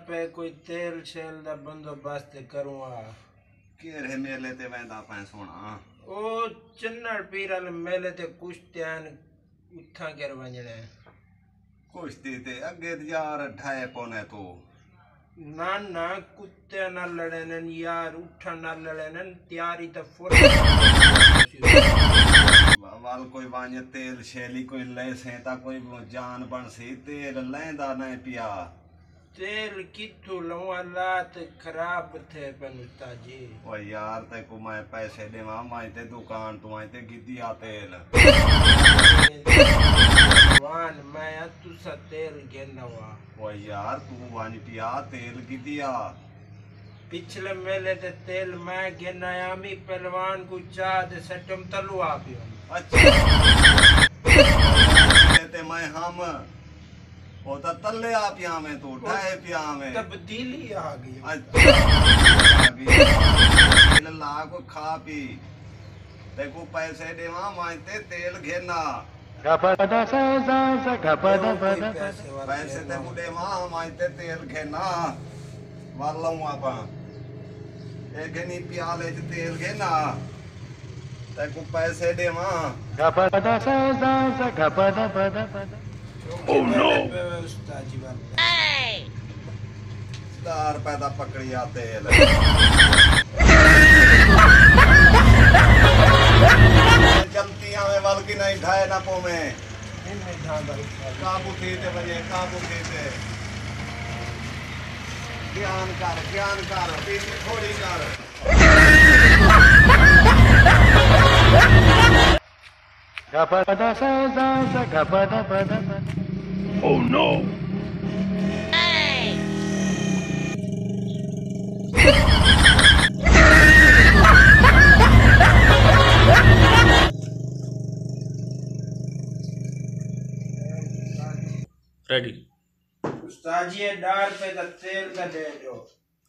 पे कोई तेल शेल दा बंदोबस्त करूँगा। केरे मेले ते वेंदा पै सोना? ओ चन्नड़ पीर वाले मेले ते कुश्तियां उठा कर वजने। कुश्ती ते अगे यार ढाए पौने तो ना ना कुत्ते ना लड़ने यार उठा ना लड़ने तैयारी तो फुल वाल कोई वांज तेल शेली कोई ले से ता कोई जान बन सी तेल लेंदा नहीं पिया। तेल किथु लऊं हालात खराब थे पनुता जी। ओ यार ते को मैं पैसे देवा मैं ते दुकान तो आई ते गिदिया तेल वान मैं तुसा तेल गेनवा। ओ यार तू वांज पिया तेल गिदिया पिछले मेले ते तेल मैं गेनाया मी पहलवान को चाह दे सटम तलवा पियो। अच्छा ते मैं हम वो तो तल्ले आ पिया में तो ढाए पिया में तब्दीली आ गई। अच्छा लाख खा पी ते को पैसे देवा मानते तेल घेना पैसे ते को देवा मानते तेल घेना वालों आपा एक घनी प्याले च तेल घेना ते को पैसे देवा। Oh no! दार पैदा पकड़िया तेल चलती हमें वल की नहीं ढाए ना पो में काबू थी ते बजे काबू थी ते ज्ञान कर पीछे थोड़ी कर। Oh no! Ready. उस्ताद जी डाल पे दा तेल का दे दो।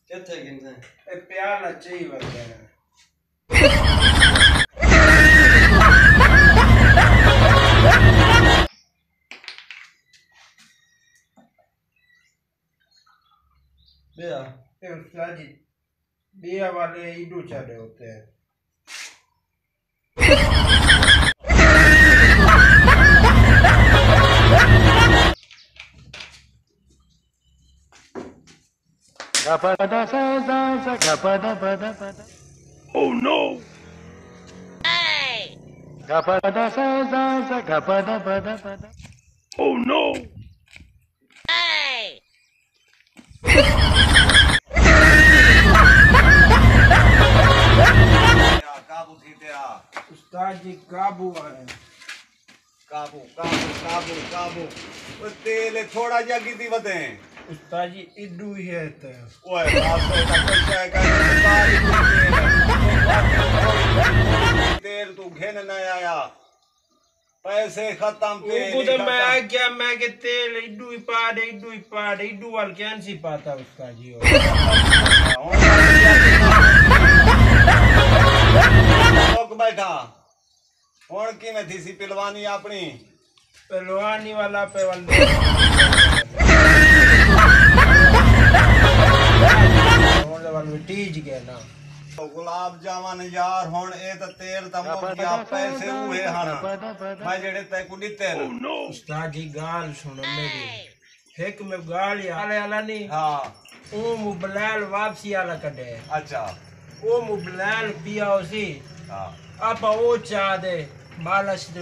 कितने गिनते हैं? ए प्याला चाहिए वगैरह। बिया उस्ताद जी बिया वाले इडू चाले होते हैं। Oh no! Oh no! काबू थी ते आ उस्ताद जी काबू आए। काबू काबू काबू काबू वो तेल थोड़ा जा गिदी वदे उस्ताद जी इडू ही है ते। ओए बाप रे पैसा का तेल तू घेन न आया पैसे खत्म तेल वो तो मैं क्या मैं के तेल इडू ही पा दे इडू वाल कैंसी पाता उस्ताद जी। लोग बैठा हुण किवें थी सी पिलवानी अपनी पहलवानी वाला पे वाल टीज गया ना गुलाब जामुन यार हुण ए ते तेल ता मुक गया पैसे उहे हन मैं जेड़े ते को दिते Oh no! उस्ताद जी गाल सुनो मेरी एक में गाल याले आला नहीं। हां ओ मुबलाल वापसी आला कटे। अच्छा ओ मुबलाल पिया उसी हां आप ओ चाह दे मालश दे।